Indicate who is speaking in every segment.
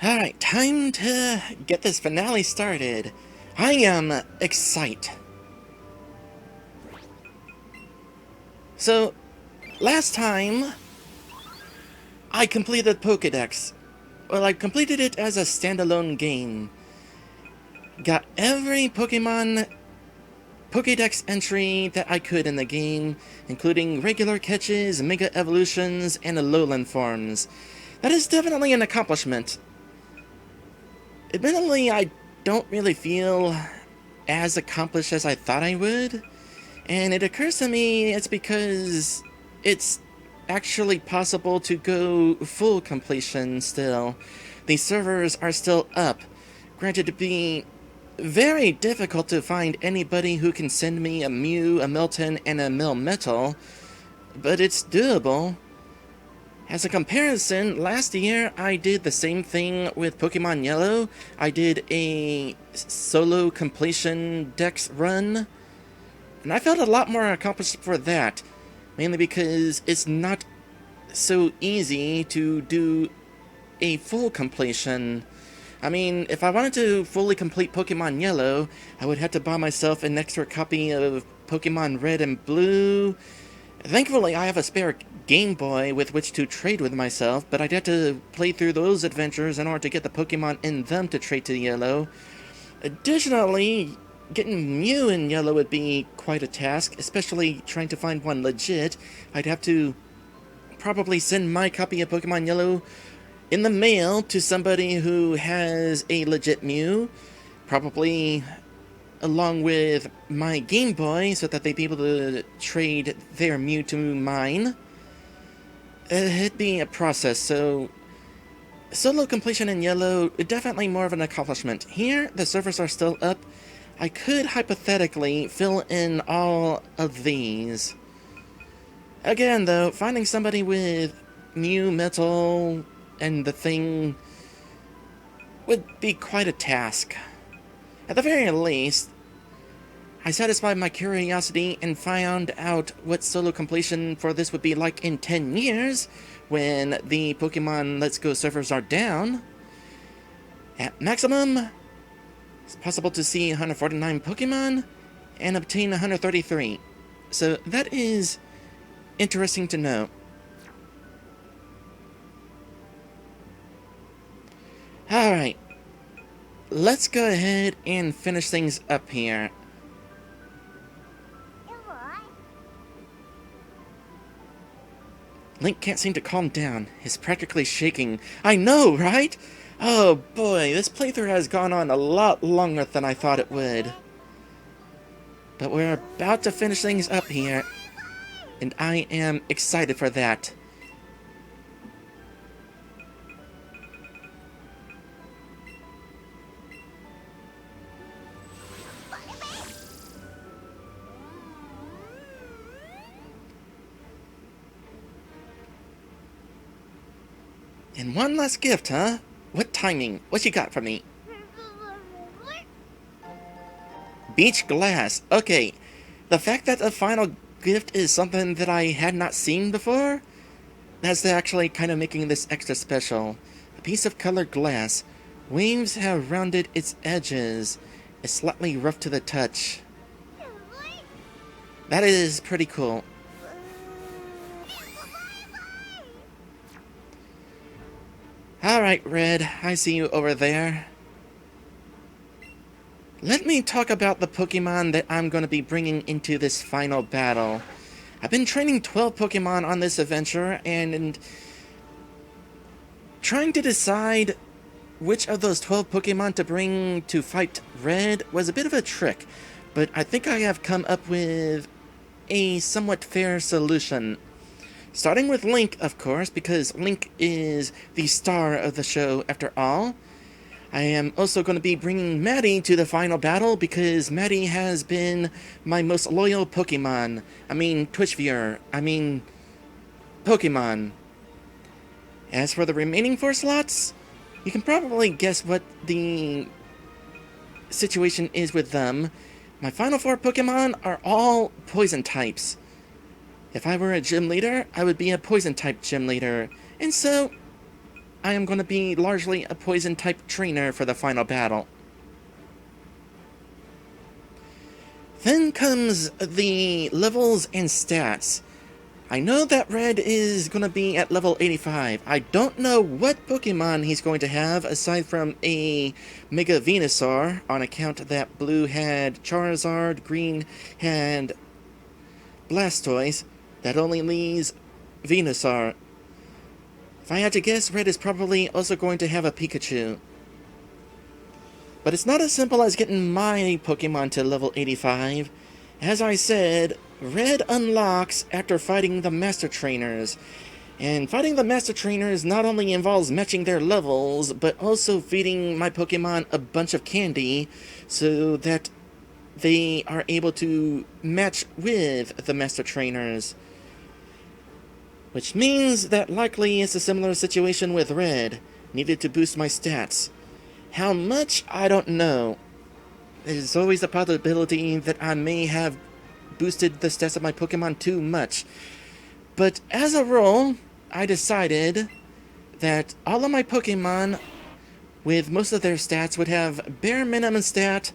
Speaker 1: Alright, time to get this finale started. I am excited. So, last time, I completed Pokédex. Well, I completed it as a standalone game. Got every Pokémon Pokédex entry that I could in the game, including regular catches, Mega Evolutions, and Alolan forms. That is definitely an accomplishment. Admittedly, I don't really feel as accomplished as I thought I would, and it occurs to me it's because it's actually possible to go full completion still. The servers are still up. Granted, to be very difficult to find anybody who can send me a Mew, a Milton, and a Melmetal, but it's doable. As a comparison, last year I did the same thing with Pokemon Yellow. I did a solo completion dex run, and I felt a lot more accomplished for that, mainly because it's not so easy to do a full completion. I mean, if I wanted to fully complete Pokemon Yellow, I would have to buy myself an extra copy of Pokemon Red and Blue. Thankfully, I have a spare Game Boy with which to trade with myself, but I'd have to play through those adventures in order to get the Pokemon in them to trade to Yellow. Additionally, getting Mew in Yellow would be quite a task, especially trying to find one legit. I'd have to probably send my copy of Pokemon Yellow in the mail to somebody who has a legit Mew, probably along with my Game Boy, so that they'd be able to trade their Mew to mine. It'd be a process, so solo completion in Yellow, definitely more of an accomplishment. Here, the servers are still up. I could hypothetically fill in all of these. Again, though, finding somebody with Mew, Metal, and the thing would be quite a task. At the very least, I satisfied my curiosity and found out what solo completion for this would be like in 10 years when the Pokemon Let's Go servers are down. At maximum, it's possible to see 149 Pokemon and obtain 133. So that is interesting to know. Alright, let's go ahead and finish things up here. Link can't seem to calm down. He's practically shaking. I know, right? Oh boy, this playthrough has gone on a lot longer than I thought it would. But we're about to finish things up here, and I am excited for that. And one last gift, huh? What timing? What you got for me? Beach glass. Okay. The fact that the final gift is something that I had not seen before, that's actually kind of making this extra special. A piece of colored glass. Waves have rounded its edges. It's slightly rough to the touch. That is pretty cool. Alright, Red, I see you over there. Let me talk about the Pokemon that I'm going to be bringing into this final battle. I've been training 12 Pokemon on this adventure, and trying to decide which of those 12 Pokemon to bring to fight Red was a bit of a trick, but I think I have come up with a somewhat fair solution. Starting with Link, of course, because Link is the star of the show after all. I am also going to be bringing Maddie to the final battle because Maddie has been my most loyal Pokemon. I mean, Twitch viewer. I mean, Pokemon. As for the remaining 4 slots, you can probably guess what the situation is with them. My final 4 Pokemon are all poison types. If I were a gym leader, I would be a poison type gym leader, and so I am going to be largely a poison-type trainer for the final battle. Then comes the levels and stats. I know that Red is going to be at level 85. I don't know what Pokemon he's going to have aside from a Mega Venusaur, on account that Blue had Charizard, Green had Blastoise. That only leaves Venusaur. If I had to guess, Red is probably also going to have a Pikachu. But it's not as simple as getting my Pokemon to level 85. As I said, Red unlocks after fighting the Master Trainers. And fighting the Master Trainers not only involves matching their levels, but also feeding my Pokemon a bunch of candy so that they are able to match with the Master Trainers. Which means that likely it's a similar situation with Red. Needed to boost my stats. How much? I don't know. There's always the possibility that I may have boosted the stats of my Pokemon too much. But as a rule, I decided that all of my Pokemon, with most of their stats, would have bare minimum stat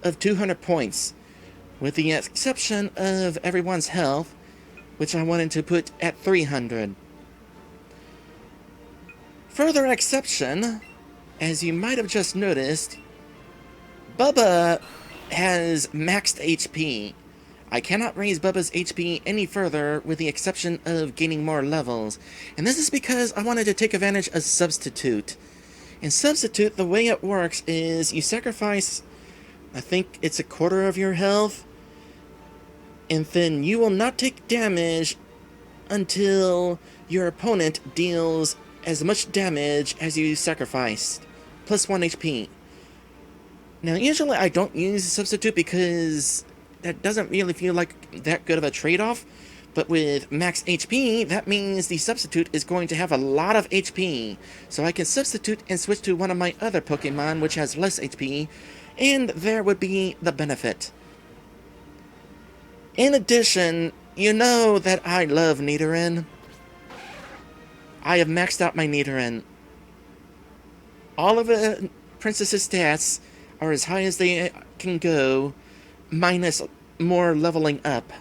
Speaker 1: of 200 points, with the exception of everyone's health, which I wanted to put at 300. Further exception, as you might have just noticed, Bubba has maxed HP. I cannot raise Bubba's HP any further with the exception of gaining more levels. And this is because I wanted to take advantage of Substitute. In Substitute, the way it works is you sacrifice, I think it's a quarter of your health, and then you will not take damage until your opponent deals as much damage as you sacrificed, plus 1 HP. Now, usually I don't use Substitute because that doesn't really feel like that good of a trade-off, but with max HP, that means the Substitute is going to have a lot of HP, so I can substitute and switch to one of my other Pokemon which has less HP, and there would be the benefit. In addition, you know that I love Nidoran. I have maxed out my Nidoran. All of the Princess's stats are as high as they can go, minus more leveling up.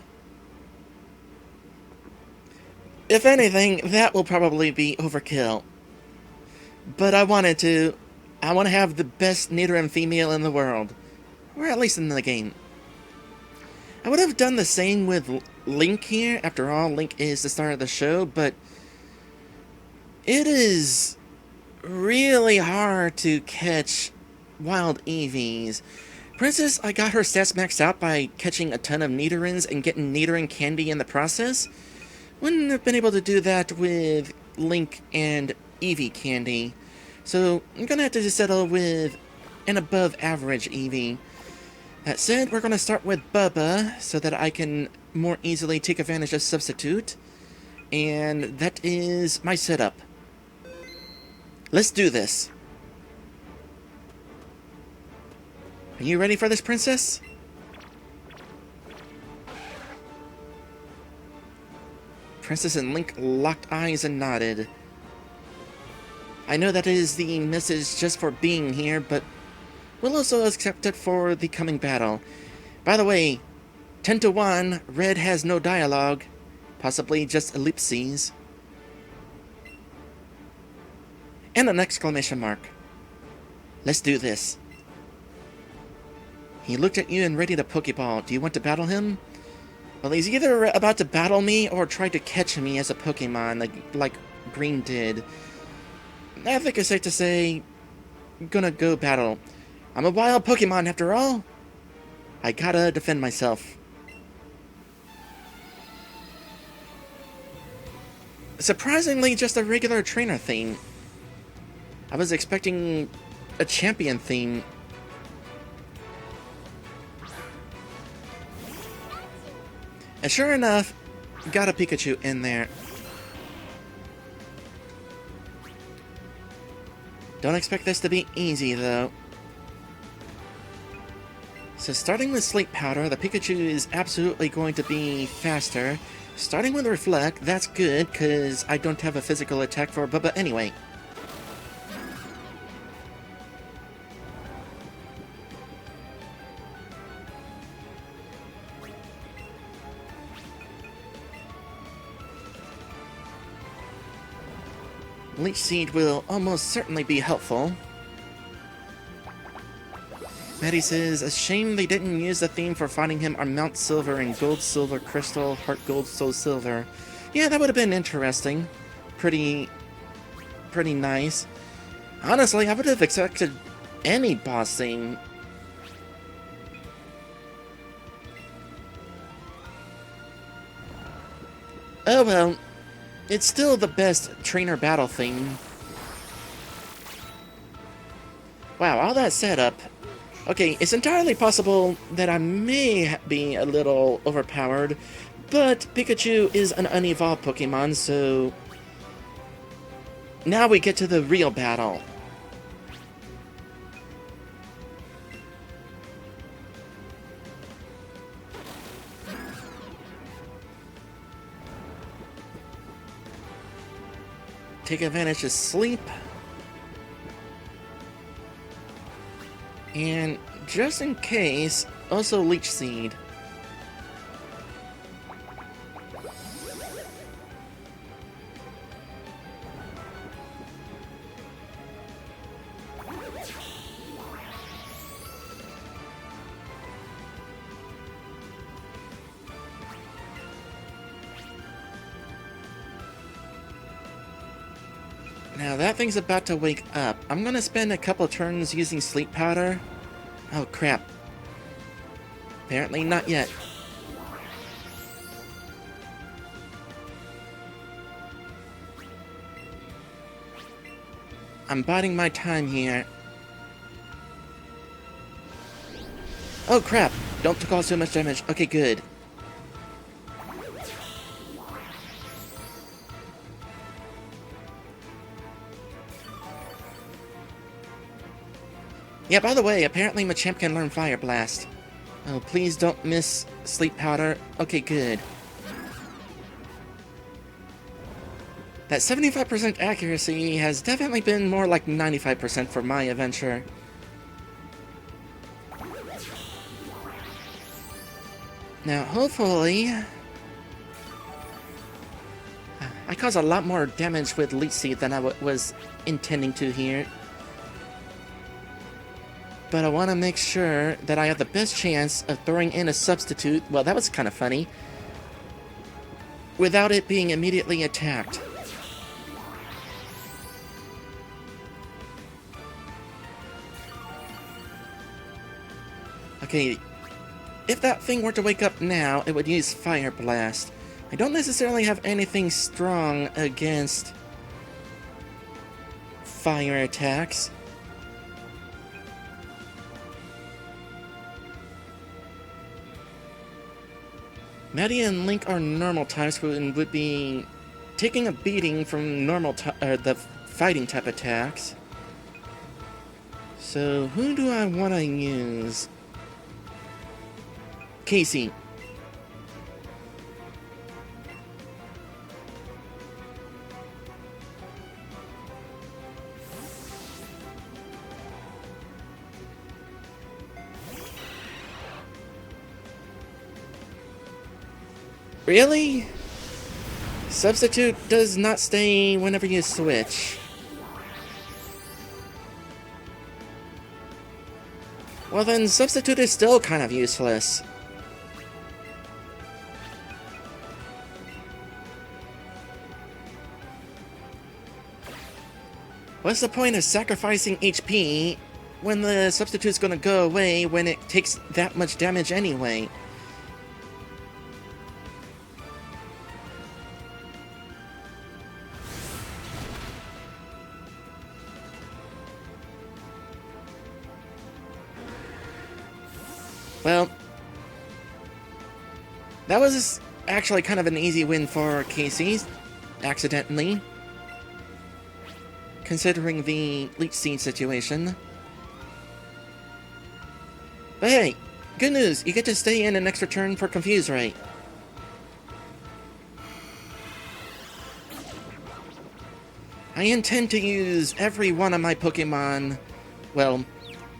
Speaker 1: If anything, that will probably be overkill. But I want to have the best Nidoran female in the world. Or at least in the game. I would have done the same with Link here. After all, Link is the star of the show, but it is really hard to catch wild Eevees. Princess, I got her stats maxed out by catching a ton of Nidorans and getting Nidoran candy in the process. Wouldn't have been able to do that with Link and Eevee candy. So I'm gonna have to just settle with an above average Eevee. That said, we're gonna start with Bubba so that I can more easily take advantage of Substitute. And that is my setup. Let's do this. Are you ready for this, Princess? Princess and Link locked eyes and nodded. I know that is the message just for being here, but we'll also accept it for the coming battle. By the way, 10 to 1, Red has no dialogue. Possibly just ellipses. And an exclamation mark. Let's do this. He looked at you and readied a Pokeball. Do you want to battle him? Well, he's either about to battle me or try to catch me as a Pokemon, like Green did. I think it's safe to say, I'm gonna go battle. I'm a wild Pokemon after all. I gotta defend myself. Surprisingly, just a regular trainer theme. I was expecting a champion theme. And sure enough, got a Pikachu in there. Don't expect this to be easy, though. So starting with Sleep Powder, the Pikachu is absolutely going to be faster. Starting with Reflect, that's good, because I don't have a physical attack for Bubba anyway. Leech Seed will almost certainly be helpful. Maddie says, a shame they didn't use the theme for fighting him on Mount Silver and Gold, Silver, Crystal, Heart Gold, Soul Silver. Yeah, that would have been interesting. Pretty nice. Honestly, I would have expected any boss theme. Oh well, it's still the best trainer battle theme. Wow, all that setup. Okay, it's entirely possible that I may be a little overpowered, but Pikachu is an unevolved Pokemon, so now we get to the real battle. Take advantage of sleep. And just in case, also Leech Seed. Now that thing's about to wake up. I'm gonna spend a couple turns using sleep powder. Oh crap. Apparently not yet. I'm biding my time here. Oh crap! Don't cause too much damage. Okay, good. Yeah, by the way, apparently Machamp can learn Fire Blast. Oh, please don't miss Sleep Powder. Okay, good. That 75% accuracy has definitely been more like 95% for my adventure. Now, hopefully... I caused a lot more damage with Leech Seed than I was intending to here. But I want to make sure that I have the best chance of throwing in a substitute, well, that was kind of funny, without it being immediately attacked. Okay, if that thing were to wake up now, it would use Fire Blast. I don't necessarily have anything strong against fire attacks. Maddie and Link are normal types and would be taking a beating from the fighting type attacks. So who do I want to use? Casey. Really? Substitute does not stay whenever you switch. Well then, Substitute is still kind of useless. What's the point of sacrificing HP when the Substitute's gonna go away when it takes that much damage anyway? Well, that was actually kind of an easy win for Casey, accidentally, considering the Leech Seed situation. But hey, good news, you get to stay in an extra turn for Confuse Ray. I intend to use every one of my Pokemon, well,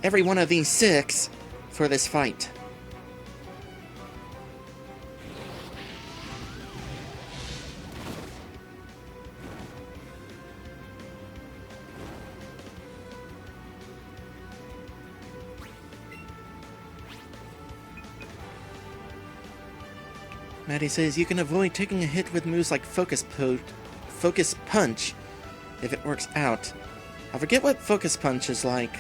Speaker 1: every one of these 6 for this fight. Maddie says you can avoid taking a hit with moves like Focus Punch if it works out. I forget what Focus Punch is like.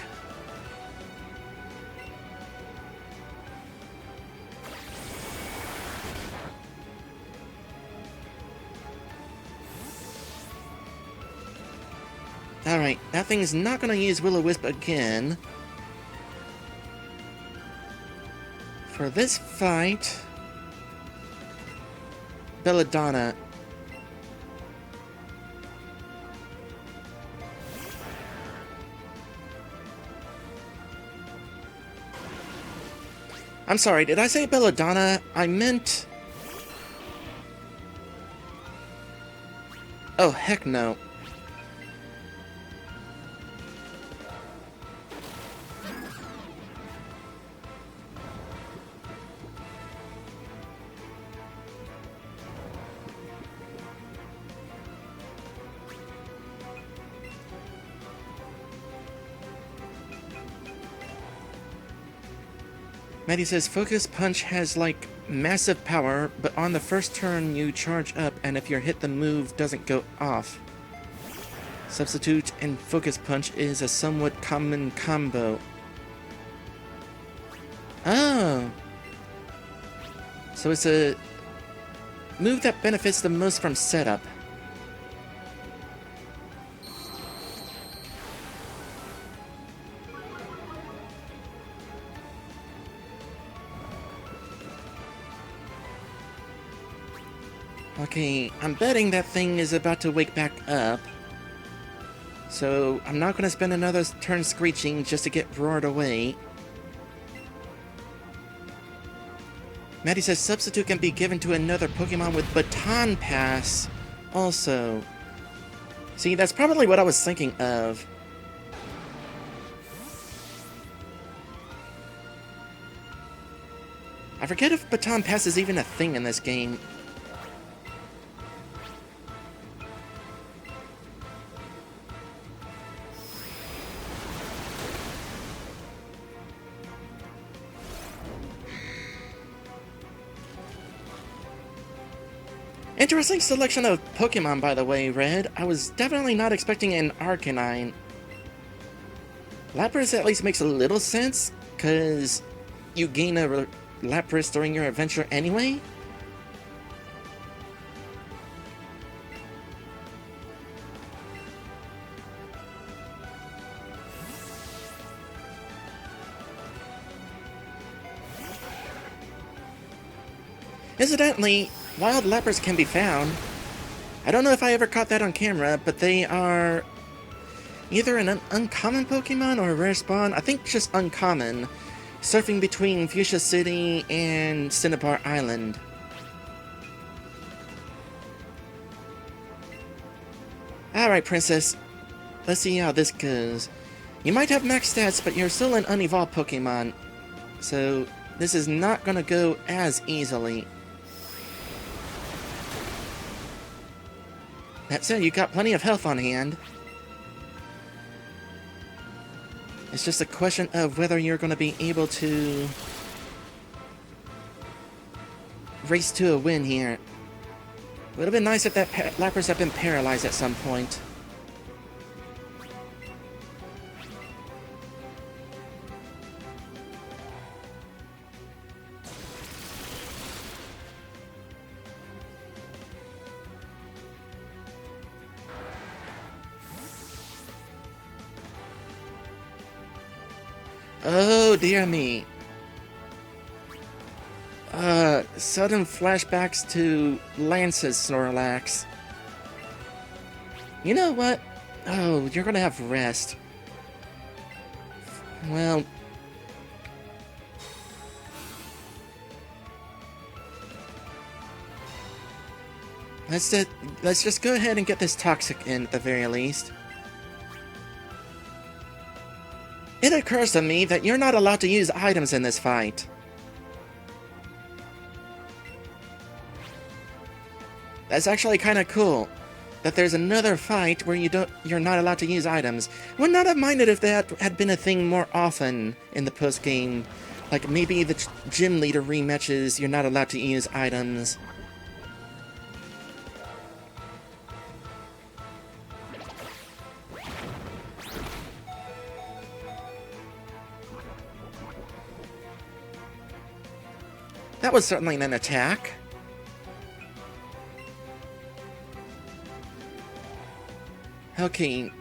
Speaker 1: Alright, that thing's not gonna use Will-O-Wisp again. For this fight... Belladonna. I'm sorry, did I say Belladonna? I meant... Oh, heck no. Maddie says, Focus Punch has, like, massive power, but on the first turn you charge up, and if you're hit the move doesn't go off. Substitute and Focus Punch is a somewhat common combo. Oh! So it's a move that benefits the most from setup. Okay, I'm betting that thing is about to wake back up. So, I'm not gonna spend another turn screeching just to get roared away. Maddie says substitute can be given to another Pokemon with Baton Pass. Also. See, that's probably what I was thinking of. I forget if Baton Pass is even a thing in this game. Interesting selection of Pokemon, by the way, Red. I was definitely not expecting an Arcanine. Lapras at least makes a little sense, because you gain a Lapras during your adventure anyway. Incidentally, wild Lapras can be found. I don't know if I ever caught that on camera, but they are either an uncommon Pokemon or a rare spawn. I think just uncommon, surfing between Fuchsia City and Cinnabar Island. Alright, Princess. Let's see how this goes. You might have max stats, but you're still an unevolved Pokemon, so this is not gonna go as easily. That said, you got plenty of health on hand. It's just a question of whether you're going to be able to race to a win here. Would have been nice if that Lapras had been paralyzed at some point. Oh, dear me. Sudden flashbacks to Lance's Snorlax. You know what? Oh, you're gonna have rest. Well... Let's just go ahead and get this Toxic in at the very least. It occurs to me that you're not allowed to use items in this fight. That's actually kind of cool. That there's another fight where you're not allowed to use items. Would not have minded if that had been a thing more often in the post-game. Like maybe the gym leader rematches, you're not allowed to use items. That was certainly an attack. Okay.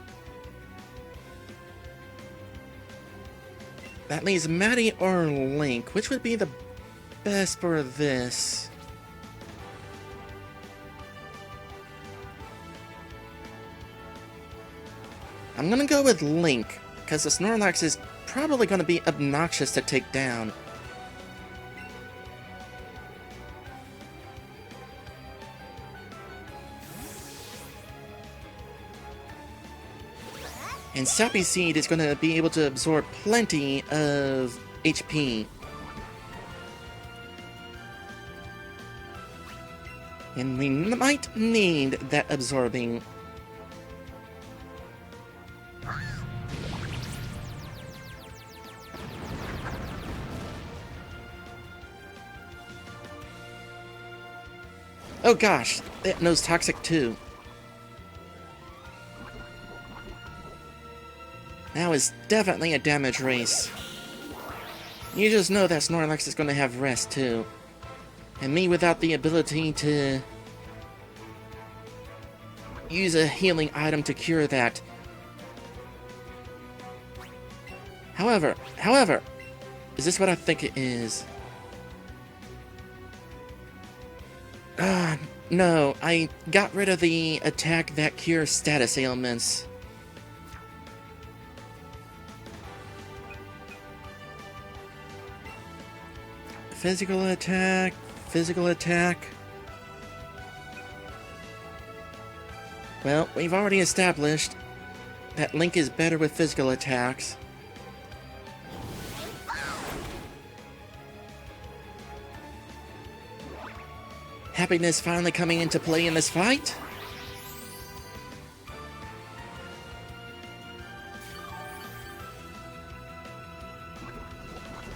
Speaker 1: That leaves Maddie or Link. Which would be the best for this? I'm gonna go with Link, because the Snorlax is probably gonna be obnoxious to take down. And Sappy Seed is going to be able to absorb plenty of HP. And we might need that absorbing. Oh gosh, that knows Toxic too. Now is definitely a damage race. You just know that Snorlax is going to have rest too. And me without the ability to use a healing item to cure that. However, is this what I think it is? No, I got rid of the attack that cures status ailments. Physical attack, physical attack. Well, we've already established that Link is better with physical attacks. Happiness finally coming into play in this fight.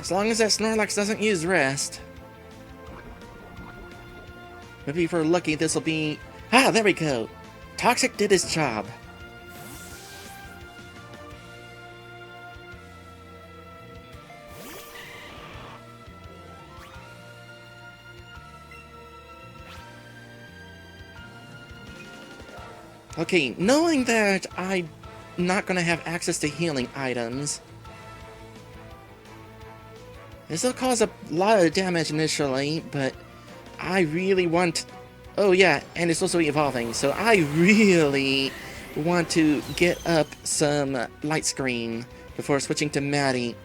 Speaker 1: As long as that Snorlax doesn't use rest. Maybe if we're lucky, this will be... Ah, there we go! Toxic did his job. Okay, knowing that I'm not going to have access to healing items, this will cause a lot of damage initially, but I really want... Oh yeah, and it's also evolving, so I really want to get up some light screen before switching to Maddie.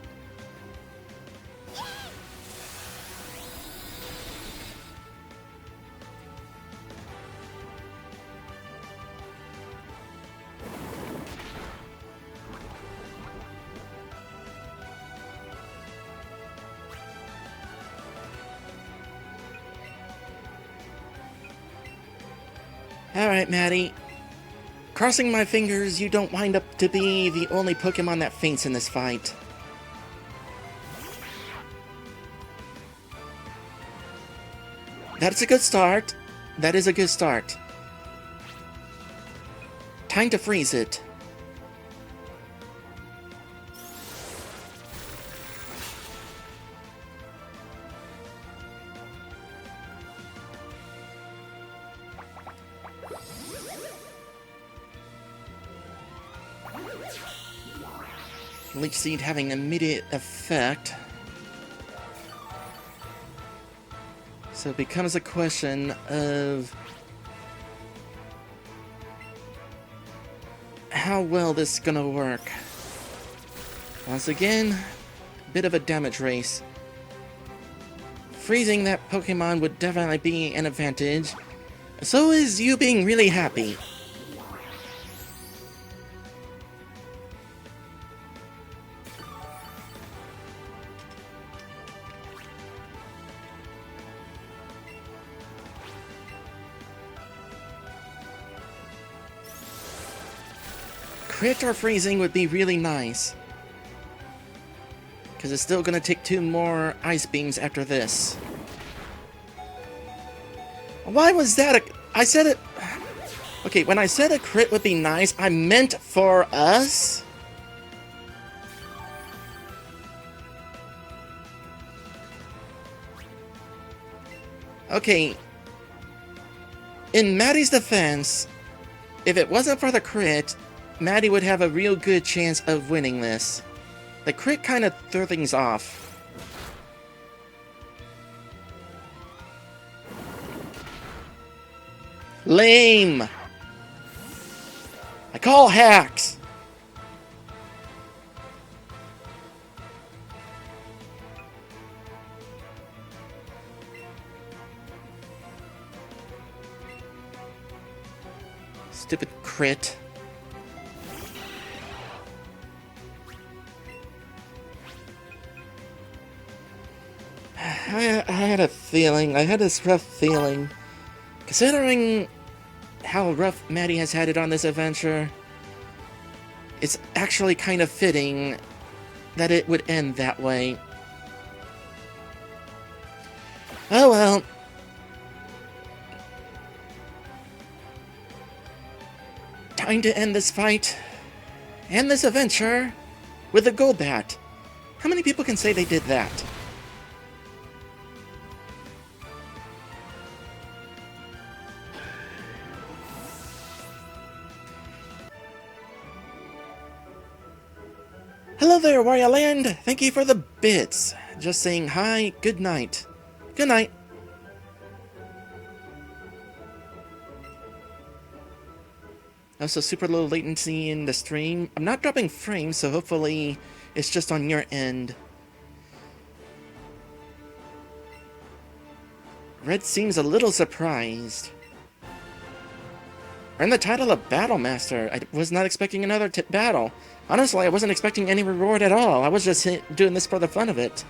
Speaker 1: Alright, Maddie. Crossing my fingers you don't wind up to be the only Pokemon that faints in this fight. That's a good start. That is a good start. Time to freeze it. Leech Seed having immediate effect. So it becomes a question of how well this is gonna work. Once again, a bit of a damage race. Freezing that Pokemon would definitely be an advantage. So is you being really happy. Crit or freezing would be really nice. Because it's still going to take 2 more ice beams after this. Why was that a... I said it... Okay, when I said a crit would be nice, I meant for us? Okay, in Maddie's defense, if it wasn't for the crit, Maddie would have a real good chance of winning this. The crit kind of threw things off. Lame! I call hacks! Stupid crit. I had a feeling. I had this rough feeling. Considering how rough Maddie has had it on this adventure, it's actually kind of fitting that it would end that way. Oh well. Time to end this fight and this adventure with a Golbat. How many people can say they did that? Hello there, Wario Land! Thank you for the bits. Just saying hi, good night. Good night. Also, super low latency in the stream. I'm not dropping frames, so hopefully it's just on your end. Red seems a little surprised. Earn the title of Battle Master. I was not expecting another battle. Honestly, I wasn't expecting any reward at all. I was just doing this for the fun of it.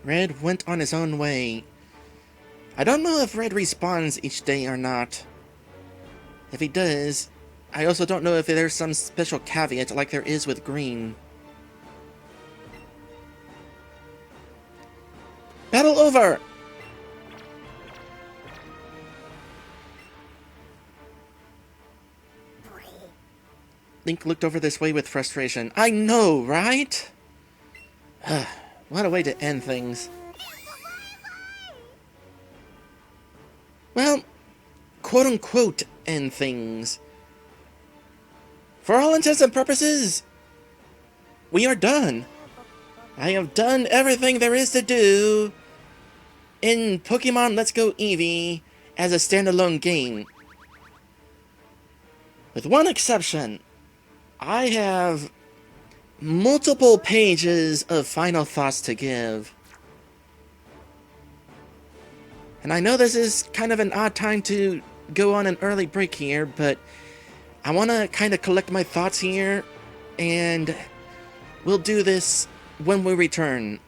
Speaker 1: Red went on his own way. I don't know if Red respawns each day or not. If he does, I also don't know if there's some special caveat like there is with Green. Battle over! Link looked over this way with frustration. I know, right? What a way to end things. Well, quote-unquote end things. For all intents and purposes, we are done. I have done everything there is to do in Pokemon Let's Go Eevee as a standalone game. With one exception, I have multiple pages of final thoughts to give. And I know this is kind of an odd time to go on an early break here, but I want to kind of collect my thoughts here, and we'll do this when we return.